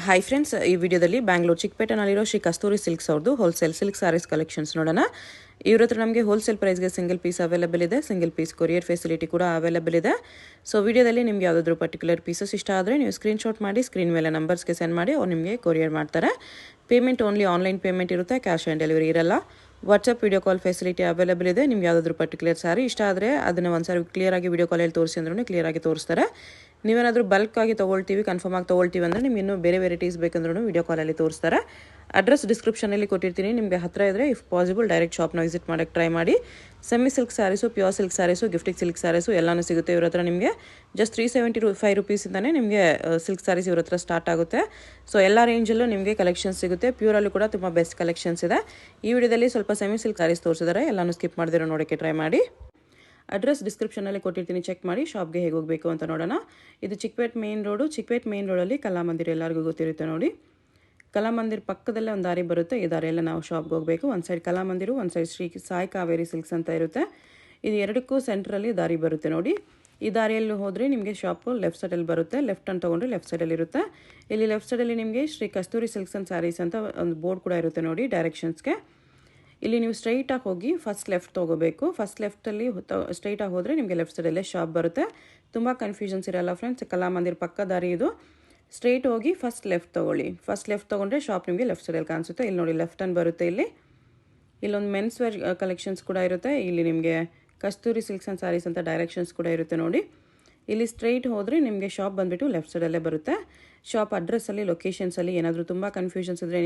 Hi friends, ಈ ವಿಡಿಯೋದಲ್ಲಿ ಬ್ಯಾಂಗ್ಳೂರು ಚಿಕ್ಕಪೇಟೆನಲ್ಲಿರೋ ಶ್ರೀ ಕಸ್ತೂರಿ silks ಅವ್ರದ್ದು ಹೋಲ್ಸೇಲ್ ಸಿಲ್ಕ್ ಸಾರೀಸ್ ಕಲೆಕ್ಷನ್ಸ್ ನೋಡೋಣ. ಇವ್ರ ಹತ್ರ ನಮಗೆ ಹೋಲ್ಸೇಲ್ ಪ್ರೈಸ್ಗೆ ಸಿಂಗಲ್ ಪೀಸ್ ಅವೈಲೇಬಲ್ ಇದೆ, ಸಿಂಗಲ್ ಪೀಸ್ ಕೊರಿಯರ್ ಫೆಸಿಲಿಟಿ ಕೂಡ ಅವೈಲೇಬಲ್ ಇದೆ. ಸೊ ವಿಡಿಯೋದಲ್ಲಿ ನಿಮಗೆ ಯಾವುದಾದ್ರೂ ಪರ್ಟಿಕ್ಯುಲರ್ ಪೀಸಸ್ ಇಷ್ಟ ಆದರೆ ನೀವು ಸ್ಕ್ರೀನ್ಶಾಟ್ ಮಾಡಿ ಸ್ಕ್ರೀನ್ ಮೇಲೆ ನಂಬರ್ಸ್ಗೆ ಸೆಂಡ್ ಮಾಡಿ ಅವ್ರು ನಿಮಗೆ ಕೊರಿಯರ್ ಮಾಡ್ತಾರೆ. ಪೇಮೆಂಟ್ ಓನ್ಲಿ ಆನ್ಲೈನ್ ಪೇಮೆಂಟ್ ಇರುತ್ತೆ, ಕ್ಯಾಶ್ ಆನ್ ಡೆಲಿವರಿ ಇರಲ್ಲ. WhatsApp video call facility available ಇದೆ. ನಿಮ್ಗೆ ಯಾವುದಾದ್ರೂ ಪರ್ಟಿಕ್ಯುಲರ್ ಸಾರಿ ಇಷ್ಟ ಆದರೆ ಅದನ್ನು ಒಂದ್ಸಾರಿ ಕ್ಲಿಯರಾಗಿ ವಿಡಿಯೋ ಕಾಲಲ್ಲಿ ತೋರಿಸಿ ಅಂದ್ರೂ ಕ್ಲಿಯರಾಗಿ ತೋರಿಸ್ತಾರೆ. ನೀವೇನಾದರೂ ಬಲ್ಕ್ ಆಗಿ ತೊಗೊಳ್ತೀವಿ, ಕನ್ಫರ್ಮ್ ಆಗಿ ತೊಗೊಳ್ತೀವಿ ಅಂದರೆ ನಿಮ್ಗೆ ಇನ್ನೂ ಬೇರೆ ವೆರೈಟೀಸ್ ಬೇಕಂದ್ರೂ ವಿಡಿಯೋ ಕಾಲಲ್ಲಿ ತೋರಿಸ್ತಾರೆ. ಅಡ್ರೆಸ್ ಡಿಸ್ಕ್ರಿಪ್ಷನಲ್ಲಿ ಕೊಟ್ಟಿರ್ತೀನಿ, ನಿಮಗೆ ಹತ್ತಿರ ಇದ್ದರೆ ಇಫ್ ಪಾಸಿಬಲ್ ಡೈರೆಕ್ಟ್ ಶಾಪ್ನ ವಿಸಿಟ್ ಮಾಡೋಕ್ಕೆ ಟ್ರೈ ಮಾಡಿ. Semi silk sarees, pure silk sarees, gifting silk sarees ಎಲ್ಲನೂ ಸಿಗುತ್ತೆ ಇವ್ರ ಹತ್ರ. ನಿಮಗೆ ಜಸ್ಟ್ 375 ರುಪೀಸಿಂದನೇ ನಿಮಗೆ ಸಿಲ್ಕ್ ಸ್ಯಾರೀಸ್ ಇವ್ರ ಹತ್ರ ಸ್ಟಾರ್ಟ್ ಆಗುತ್ತೆ. ಸೊ ಎಲ್ಲ ರೇಂಜಲ್ಲೂ ನಿಮಗೆ ಕಲೆಕ್ಷನ್ಸ್ ಸಿಗುತ್ತೆ. ಪ್ಯೂರಲ್ಲೂ ಕೂಡ ತುಂಬ ಬೆಸ್ಟ್ ಕಲೆಕ್ಷನ್ಸ್ ಇದೆ. ಈ ವಿಡಿಯೋದಲ್ಲಿ ಸ್ವಲ್ಪ ಸೆಮಿ ಸಿಲ್ಕ್ ಸ್ಯಾರೀಸ್ ತೋರಿಸಿದ್ದಾರೆ, ಎಲ್ಲನೂ ಸ್ಕಿಪ್ ಮಾಡಿದಿರೋ ನೋಡೋಕ್ಕೆ ಟ್ರೈ ಮಾಡಿ. ಅಡ್ರೆಸ್ ಡಿಸ್ಕ್ರಿಪ್ಷನಲ್ಲಿ ಕೊಟ್ಟಿರ್ತೀನಿ, ಚೆಕ್ ಮಾಡಿ. ಶಾಪ್ಗೆ ಹೇಗೆ ಹೋಗಬೇಕು ಅಂತ ನೋಡೋಣ. ಇದು Chikkapete main road. Chikkapete main ರೋಡಲ್ಲಿ ಕಲಾಮಂದಿರ ಎಲ್ಲರಿಗೂ ಗೊತ್ತಿರುತ್ತೆ ನೋಡಿ. ಕಲಾಮಂದಿರ ಪಕ್ಕದಲ್ಲೇ ಒಂದು ದಾರಿ ಬರುತ್ತೆ. ಈ ದಾರಿಯೆಲ್ಲ ನಾವು ಶಾಪ್ಗೆ ಹೋಗಬೇಕು. ಒಂದು ಸೈಡ್ ಕಲಾಮಂದಿರು, ಒಂದು ಸೈಡ್ ಶ್ರೀ ಸಾಯಿ ಕಾವೇರಿ ಸಿಲ್ಕ್ಸ್ ಅಂತ ಇರುತ್ತೆ. ಇದು ಎರಡಕ್ಕೂ ಸೆಂಟ್ರಲ್ಲಿ ದಾರಿ ಬರುತ್ತೆ ನೋಡಿ. ಈ ದಾರಿಯಲ್ಲಿ ಹೋದರೆ ನಿಮಗೆ ಶಾಪು ಲೆಫ್ಟ್ ಸೈಡಲ್ಲಿ ಬರುತ್ತೆ. ಲೆಫ್ಟ್ ಅಂತ ತೊಗೊಂಡ್ರೆ ಲೆಫ್ಟ್ ಸೈಡಲ್ಲಿ ಇರುತ್ತೆ. ಇಲ್ಲಿ ಲೆಫ್ಟ್ ಸೈಡಲ್ಲಿ ನಿಮಗೆ ಶ್ರೀ ಕಸ್ತೂರಿ ಸಿಲ್ಕ್ಸ್ ಆ್ಯಂಡ್ ಸ್ಯಾರೀಸ್ ಅಂತ ಒಂದು ಬೋರ್ಡ್ ಕೂಡ ಇರುತ್ತೆ ನೋಡಿ ಡೈರೆಕ್ಷನ್ಸ್ಗೆ. ಇಲ್ಲಿ ನೀವು ಸ್ಟ್ರೈಟಾಗಿ ಹೋಗಿ ಫಸ್ಟ್ ಲೆಫ್ಟ್ ತೊಗೋಬೇಕು. ಫಸ್ಟ್ ಲೆಫ್ಟಲ್ಲಿ ಸ್ಟ್ರೈಟಾಗಿ ಹೋದರೆ ನಿಮಗೆ ಲೆಫ್ಟ್ ಸೈಡಲ್ಲೇ ಶಾಪ್ ಬರುತ್ತೆ. ತುಂಬ ಕನ್ಫ್ಯೂಷನ್ಸ್ ಇರಲ್ಲ ಫ್ರೆಂಡ್ಸ್. ಕಲಾಮಂದಿರ ಪಕ್ಕ ದಾರಿ ಇದು. ಸ್ಟ್ರೈಟ್ ಹೋಗಿ ಫಸ್ಟ್ ಲೆಫ್ಟ್ ತೊಗೊಳ್ಳಿ. ಫಸ್ಟ್ ಲೆಫ್ಟ್ ತೊಗೊಂಡ್ರೆ ಶಾಪ್ ನಿಮಗೆ ಲೆಫ್ಟ್ ಸೈಡಲ್ಲಿ ಕಾಣಿಸುತ್ತೆ. ಇಲ್ಲಿ ನೋಡಿ ಲೆಫ್ಟ್ ಟರ್ನ್ ಬರುತ್ತೆ. ಇಲ್ಲೊಂದು ಮೆನ್ಸ್ ವೇರ್ ಕಲೆಕ್ಷನ್ಸ್ ಕೂಡ ಇರುತ್ತೆ. ಇಲ್ಲಿ ನಿಮಗೆ ಕಸ್ತೂರಿ ಸಿಲ್ಕ್ಸ್ ಆ್ಯಂಡ್ ಸ್ಯಾರೀಸ್ ಅಂತ ಡೈರೆಕ್ಷನ್ಸ್ ಕೂಡ ಇರುತ್ತೆ ನೋಡಿ. ಇಲ್ಲಿ ಸ್ಟ್ರೈಟ್ ಹೋದರೆ ನಿಮಗೆ ಶಾಪ್ ಬಂದುಬಿಟ್ಟು ಲೆಫ್ಟ್ ಸೈಡಲ್ಲೇ ಬರುತ್ತೆ. ಶಾಪ್ ಅಡ್ರೆಸ್ಸಲ್ಲಿ, ಲೊಕೇಶನ್ಸಲ್ಲಿ ಏನಾದರೂ ತುಂಬ ಕನ್ಫ್ಯೂಷನ್ಸ್ ಇದ್ದರೆ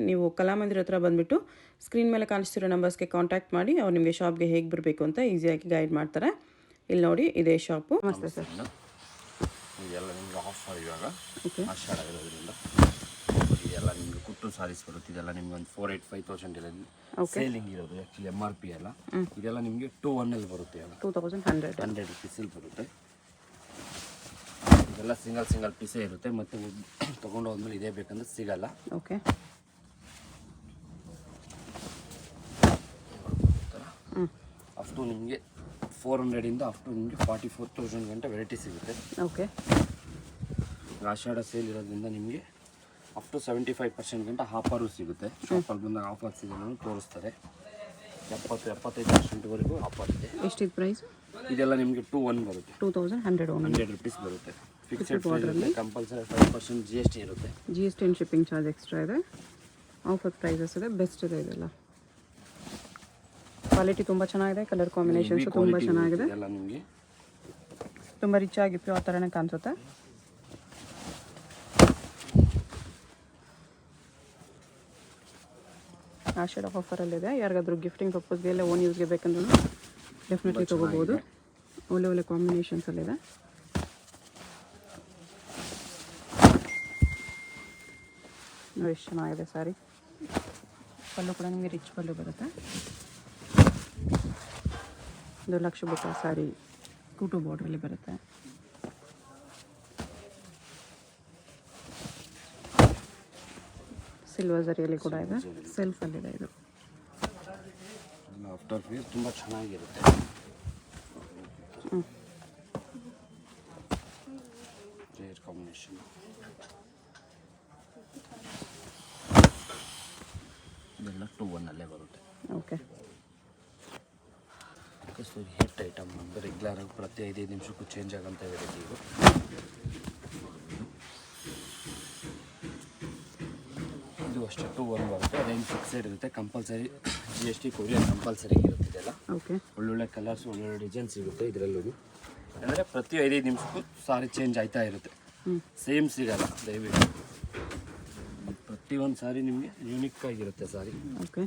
ನೀವು ಕಲಾಮಂದಿರ ಹತ್ರ ಬಂದುಬಿಟ್ಟು ಸ್ಕ್ರೀನ್ ಮೇಲೆ ಕಾಣಿಸ್ತಿರೋ ನಂಬರ್ಸ್ಗೆ ಕಾಂಟ್ಯಾಕ್ಟ್ ಮಾಡಿ ಅವ್ರು ನಿಮಗೆ ಶಾಪ್ಗೆ ಹೇಗೆ ಬರಬೇಕು ಅಂತ ಈಸಿಯಾಗಿ ಗೈಡ್ ಮಾಡ್ತಾರೆ. ಇಲ್ಲಿ ನೋಡಿ, ಇದೇ ಶಾಪು. ನಮಸ್ತೆ ಸರ್. ಇದೆಲ್ಲ ನಿಮಗೆ ಆಫರ್ ಇವಾಗ ಆಷಾಢ ಇರೋದ್ರಿಂದ ಇದೆಲ್ಲ ನಿಮಗೆ ಕುಟ್ಟು ಸಾರೀಸ್ ಬರುತ್ತೆ. ಇದೆಲ್ಲ ನಿಮ್ಗೆ ಒಂದು 485,000 ಇರೋದು ಸೇಲಿಂಗ್ ಇರೋದು. ಆ್ಯಕ್ಚುಲಿ MRP ಎಲ್ಲ ಇದೆಲ್ಲ ನಿಮಗೆ 2,100 ಬರುತ್ತೆ. 2,100 ರುಪೀಸಲ್ಲಿ ಬರುತ್ತೆ. ಇದೆಲ್ಲ ಸಿಂಗಲ್ ಪೀಸೇ ಇರುತ್ತೆ. ಮತ್ತೆ ತೊಗೊಂಡು ಹೋದ್ಮೇಲೆ ಇದೇ ಬೇಕಂದ್ರೆ ಸಿಗಲ್ಲ. ಓಕೆ. ಅಷ್ಟು ನಿಮಗೆ 400 ಅಷ್ಟು ನಿಮಗೆ 44,000 ಗಂಟ ವೆರೈಟಿ ಸಿಗುತ್ತೆ. ಓಕೆ. ಆಷಾಢ ಸೇಲ್ ಇರೋದ್ರಿಂದ ನಿಮಗೆ ಅಪ್ ಟು 75% ಗಂಟ ಆಫರು ಸಿಗುತ್ತೆ. ಶಾಪಲ್ಲಿ ಬಂದಾಗ ಆಫರ್ ಸಿಗೋದು ತೋರಿಸ್ತಾರೆ. 70-75% ಆಫರ್ ಇದೆ. ಎಷ್ಟಿದೆ ಪ್ರೈಸ್? ಇದೆಲ್ಲ ನಿಮಗೆ 2,100 ಬರುತ್ತೆ. 2,100 ರುಪೀಸ್ ಬರುತ್ತೆ. ಫಿಕ್ಸೆಡ್ ಪ್ರೈಸ್, ಕಂಪಲ್ಸರಿ 5% GST ಇರುತ್ತೆ. GST and shipping charge extra ಇದೆ. ಆಫರ್ ಪ್ರೈಸಸ್ ಇದೆ. ಬೆಸ್ಟ್ ಇದೆ. ಇದೆಲ್ಲ ಕ್ವಾಲಿಟಿ ತುಂಬ ಚೆನ್ನಾಗಿದೆ. ಕಲರ್ ಕಾಂಬಿನೇಷನ್ಸು ತುಂಬ ಚೆನ್ನಾಗಿದೆ. ಎಲ್ಲ ನಿಮಗೆ ತುಂಬ ರಿಚ್ ಆಗಿ ಪ್ಯೂರ್ ಥರನೇ ಕಾಣಿಸುತ್ತೆ. ಆಷಾಢ ಆಫರಲ್ಲಿದೆ. ಯಾರಿಗಾದ್ರೂ ಗಿಫ್ಟಿಂಗ್ ಪರ್ಪಸ್ಗೆ ಎಲ್ಲ ಓನ್ ಯೂಸ್ಗೆ ಬೇಕಂದ್ರೂ ಡೆಫಿನೆಟ್ಲಿ ತೊಗೋಬೋದು. ಒಳ್ಳೆ ಕಾಂಬಿನೇಷನ್ಸಲ್ಲಿದೆ. ನೋಡಿ ಎಷ್ಟು ಚೆನ್ನಾಗಿದೆ ಸಾರಿ. ಪಲ್ಲು ಕೂಡ ನಿಮಗೆ ರಿಚ್ ಪಲ್ಲು ಬರುತ್ತೆ. ಒಂದು ಲಕ್ಷ ಬುಟ್ಟ ಸಾರಿ ಕೂಟು ಬಾರ್ಡ್ರಲ್ಲಿ ಬರುತ್ತೆ. ಸಿಲ್ವರ್ ಜರಿಯಲ್ಲಿ ಕೂಡ ಇದೆ. ಸೆಲ್ಫಲ್ಲಿದೆ ಇದು. ಆಫ್ಟರ್ ಫೇಸ್ ತುಂಬ ಚೆನ್ನಾಗಿರುತ್ತೆ. Rare combination. ಇದೆಲ್ಲ 2,1 ಬರುತ್ತೆ. ಓಕೆ. ಕಸ್ತೂರಿ ಹಿಟ್ ಐಟಮ್ ಅಂದರೆ ರೆಗ್ಯುಲರ್ ಆಗಿ ಪ್ರತಿ 5 ನಿಮಿಷಕ್ಕೂ ಚೇಂಜ್ ಆಗೋಂಥ ವೆರೈಟಿ ಇದು. ಇದು ಅಷ್ಟೇ 2,1 ಬರುತ್ತೆ. ಅದೇನು ಫಿಕ್ಸೆಡ್ ಇರುತ್ತೆ. ಕಂಪಲ್ಸರಿ GST ಕೊರಿಯರ್ ಕಂಪಲ್ಸರಿ ಇರುತ್ತೆ. ಇದೆಲ್ಲ ಓಕೆ. ಒಳ್ಳೊಳ್ಳೆ ಕಲರ್ಸ್, ಒಳ್ಳೊಳ್ಳೆ ಡಿಸೈನ್ ಸಿಗುತ್ತೆ ಇದರಲ್ಲೂ. ಅಂದರೆ ಪ್ರತಿ 5 ನಿಮಿಷಕ್ಕೂ ಸಾರಿ ಚೇಂಜ್ ಆಯ್ತಾ ಇರುತ್ತೆ. ಸೇಮ್ ಸಿಗಲ್ಲ ದಯವಿಟ್ಟು. ಪ್ರತಿಯೊಂದು ಸಾರಿ ನಿಮಗೆ ಯೂನಿಕ್ ಆಗಿರುತ್ತೆ ಸಾರಿ. ಓಕೆ.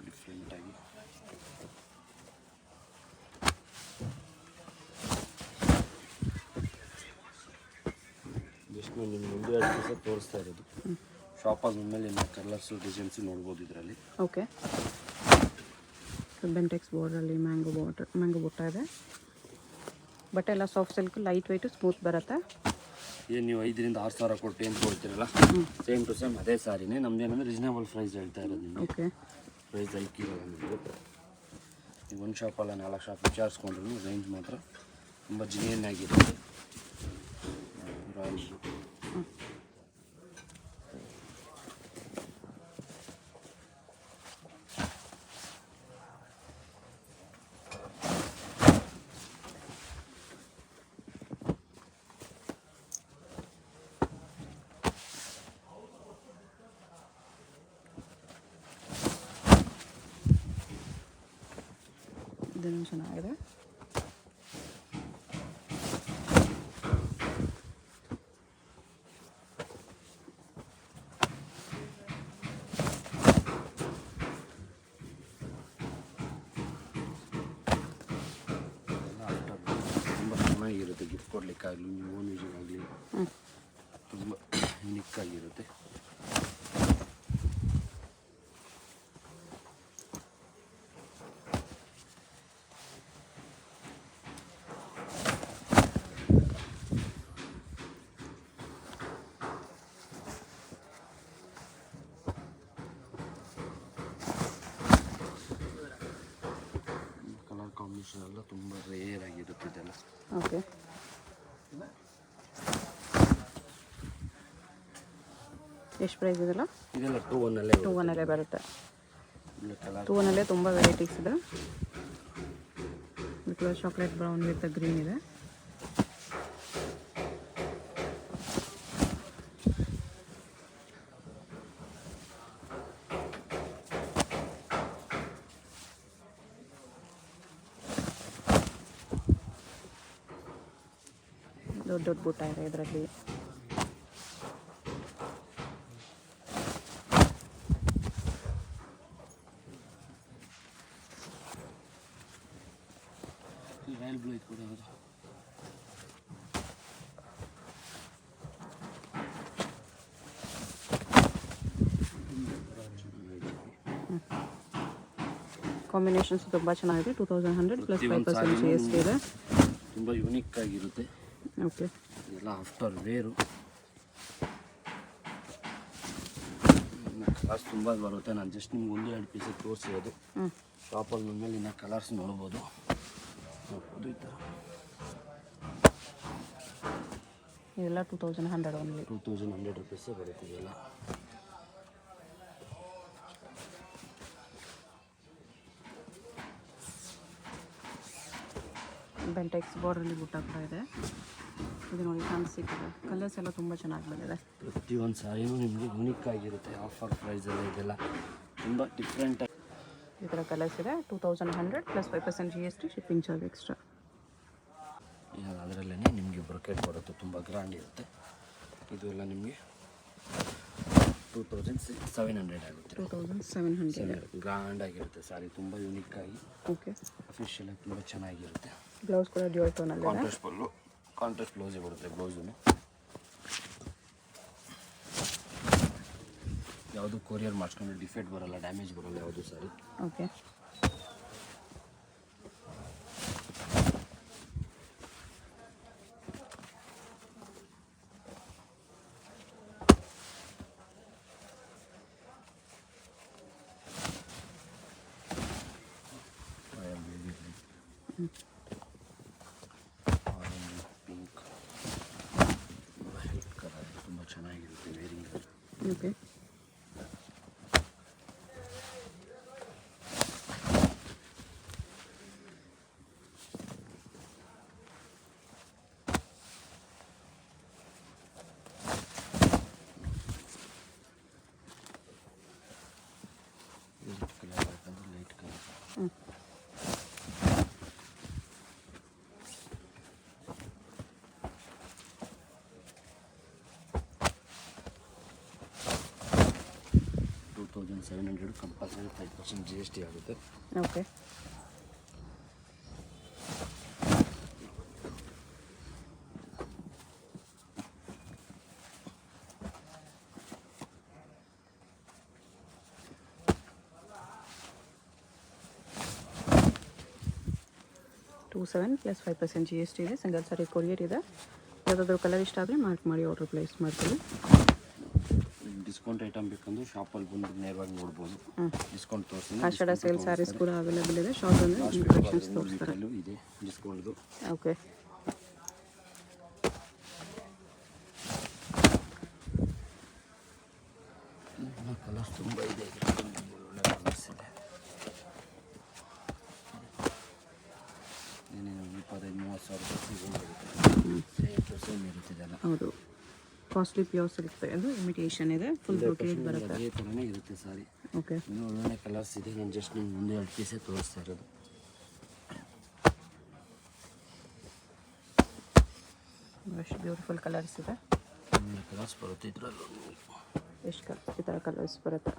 ಡಿಫ್ರೆಂಟಾಗಿ ಜಸ್ಟ್ ನಾನು ನಿಮ್ಗೆ ಒಂದು 2 ಪೀಸ ತೋರಿಸ್ತಾ ಇರೋದು. ಶಾಪಾಗಿ ಮೇಲೆ ನಿಮ್ಮ ಕಲರ್ಸು ಡಿಸೈನ್ಸು ನೋಡ್ಬೋದು ಇದರಲ್ಲಿ. ಓಕೆ. ಬೆಂಟೆಕ್ಸ್ ಬಾರ್ಡ್ರಲ್ಲಿ ಮ್ಯಾಂಗೋ ಬುಟ್ಟ ಇದೆ. ಬಟ್ಟೆ ಎಲ್ಲ soft silk, light weight, smooth ಬರುತ್ತೆ. ಏನು ನೀವು 5,000-6,000 ಕೊಟ್ಟು ಏನು ಕೊಡ್ತೀರಲ್ಲ, ಸೇಮ್ ಟು ಸೇಮ್ ಅದೇ ಸಾರಿನೇ. ನಮ್ದೇನಂದ್ರೆ ರೀಸನೇಬಲ್ ಪ್ರೈಸ್ ಹೇಳ್ತಾ ಇರೋದು ನಿಮಗೆ. ಓಕೆ. ಪ್ರೈಸ್ ಐಕಿರೋದು ನಿಮಗೆ. ನೀವು ಒಂದು ಶಾಪಲ್ಲ 4 ಶಾಪ್ ವಿಚಾರಿಸ್ಕೊಂಡ್ರು ರೇಂಜ್ ಮಾತ್ರ ತುಂಬ ಜಿನಿಯನ್ ಆಗಿರುತ್ತೆ. ರಾಯಲ್ ಇದನ್ನು ಚೆನ್ನಾಗಿದೆ. ತುಂಬ ಚೆನ್ನಾಗಿರುತ್ತೆ, ಗಿಫ್ಟ್ ಕೊಡ್ಲಿಕ್ಕಾಗಲಿ ನೀವು ಓನ್ ಯೂಸಿಗೆ ಆಗಲಿ ತುಂಬ ಯುನಿಕ್ಕಾಗಿರುತ್ತೆ. ಕಲರ್ ಕಾಂಬಿನೇಷನ್ ಎಲ್ಲ ತುಂಬ ರೇರ್ ಆಗಿರುತ್ತೆ ಇದೆಲ್ಲ. ಓಕೆ, ಎಷ್ಟು ಪ್ರೈಸ್ ಇದೆಲ್ಲ? ಇದೆಲ್ಲ 2-1 ಬರುತ್ತೆ. ಕಲರ್ 2-1 ತುಂಬ ವೆರೈಟೀಸ್ ಇದೆ. Because chocolate brown with green ಇದೆ. ದೊಡ್ಡ ದೊಡ್ಡ ಬುಟ್ಟ ಇದೆ ಇದರಲ್ಲಿ. ರಾಯಲ್ ಬ್ಲೂ ಇದು ಕೂಡ ಹೌದು. ಕಾಂಬಿನೇಷನ್ಸ್ ತುಂಬ ಚೆನ್ನಾಗಿದೆ. 2100 ಪ್ಲಸ್ 5% GST ಇದೆ. ತುಂಬ ಯುನಿಕ್ ಆಗಿರುತ್ತೆ. ಓಕೆ, ಇದೆಲ್ಲ ಆಫ್ಟರ್ ವೇರು. ಕಲರ್ಸ್ ತುಂಬ ಬರುತ್ತೆ. ನಾನು ಜಸ್ಟ್ ನಿಮ್ಗೆ 1-2 ಪೀಸ್ ತೋರಿಸಿರೋದು. ಶಾಪಲ್ಲಿ ಬಂದಮೇಲೆ ಇನ್ನು ಕಲರ್ಸ್ ನೋಡ್ಬೋದು ಈ ಥರ. ಇದೆಲ್ಲ 2100 ಓನ್ಲಿ. 2100 ರುಪೀಸೇ ಬರುತ್ತೆ ಇದೆಲ್ಲ. ಬೆಂಟೆಕ್ಸ್ ಬಾರ್ಡರಲ್ಲಿ ಬುಟ್ಟ ಕೂಡ ಇದೆ. ಇದು ನೋಡಿ ಫ್ಯಾನ್ಸಿ ಕಲರ್ಸ್ ಎಲ್ಲ ತುಂಬ ಚೆನ್ನಾಗಿ ಬಂದಿದೆ. ಪ್ರತಿಯೊಂದು ಸಾರಿನೂ ನಿಮಗೆ ಯುನಿಕ್ ಆಗಿರುತ್ತೆ. ಆಫರ್ ಪ್ರೈಸಲ್ಲಿ ಇದೆಲ್ಲ ತುಂಬ ಡಿಫ್ರೆಂಟ್ ಆಗಿ ಈ ಥರ ಕಲರ್ಸ್ ಇದೆ. 2100 plus 5% GST, shipping charge extra. ಅದರಲ್ಲೇ ನಿಮಗೆ ಬ್ರೊಕೆಟ್ ಬರುತ್ತೆ, ತುಂಬ ಗ್ರ್ಯಾಂಡ್ ಇರುತ್ತೆ. ಇದು ಎಲ್ಲ ನಿಮಗೆ 2700 ಆಗುತ್ತೆ. 2700 ಗ್ರ್ಯಾಂಡ್ ಆಗಿರುತ್ತೆ ಸಾರಿ, ತುಂಬ ಯುನಿಕ್ ಆಗಿ. ಓಕೆ, ಅಫಿಷಿಯಲ್ ಆಗಿ ತುಂಬ ಚೆನ್ನಾಗಿರುತ್ತೆ. ಬ್ಲೌಸ್ ಕೂಡ ಡ್ಯೂಯಲ್ ಟೋನಲ್ಲಿ ಇದೆ. ಕಾಂಟ್ರಾಸ್ಟ್ ಬ್ಲೌಸೇ ಬರುತ್ತೆ. ಬ್ಲೌಸು ಯಾವುದು ಕೊರಿಯರ್ ಮಾಡಿಸ್ಕೊಂಡು ಡಿಫೆಕ್ಟ್ ಬರಲ್ಲ, ಡ್ಯಾಮೇಜ್ ಬರಲ್ಲ ಯಾವುದು ಸಾರಿ. ಓಕೆ, ಪಿಂಕ್ ಕಲರ್ ತುಂಬ ಚೆನ್ನಾಗಿರುತ್ತೆ varying. Okay, light colour. $2700 compulsory 5% GST ಆಗುತ್ತೆ. ಓಕೆ, $27 ಪ್ಲಸ್ 5% GST ಇದೆ. ಸಿಂಗಲ್ ಸಾರಿ ಕೊರಿಯರ್ ಇದೆ. ಯಾವುದಾದ್ರೂ ಕಲರ್ ಇಷ್ಟ ಆದರೆ ಮಾರ್ಕ್ ಮಾಡಿ ಆರ್ಡರ್ ಪ್ಲೇಸ್ ಮಾಡ್ತೀವಿ. ಡಿಸ್ಕೌಂಟ್ ಐಟಮ್ ಬೇಕಂದ್ರೆ ಶಾಪಲ್ಲಿ ಬಂದು ನೇರವಾಗಿ ನೋಡ್ಬೋದು. ಡಿಸ್ಕೌಂಟ್ ತೋರಿಸ್ತೀನಿ. ಆಷಾಢ ಸೇಲ್ ಸ್ಯಾರೀಸ್ ಕೂಡ ಅವೈಲೇಬಲ್ ಇದೆ. ಶಾಪ್ ಅಂದರೆ ಕಲೆಕ್ಷನ್ಸ್ ತೋರಿಸ್ತಾರೆ. ಇದೆ ಡಿಸ್ಕೌಂಟ್ದು. ಓಕೆ, ಹೌದು, ಕಾಸ್ಟ್ಲಿ ಪ್ಯೂರ್ ಸಿಲ್ಕ್ ಅದು ಇಮಿಟೇಷನ್ ಇದೆ, ಫುಲ್ ಬ್ರೊಕೇಡ್ ಬರುತ್ತೆ. ಅದೇ ಥರನೇ ಇರುತ್ತೆ ಸಾರಿ. ಓಕೆ, ಇನ್ನೂ ಒಳ್ಳೊಳ್ಳೆ ಕಲರ್ಸ್ ಇದೆ, ನಾನು ಜಸ್ಟ್ ನಿಮ್ಗೆ ಮುಂದೆ 2 ಪೀಸೇ ತೋರಿಸ್ತಾ ಇರೋದು. ಎಷ್ಟು ಬ್ಯೂಟಿಫುಲ್ ಕಲರ್ಸ್ ಇದೆ. ಒಳ್ಳೆ ಕಲರ್ಸ್ ಬರುತ್ತೆ ಇದರಲ್ಲೂ. ಎಷ್ಟು ಈ ಥರ ಕಲರ್ಸ್ ಬರುತ್ತೆ.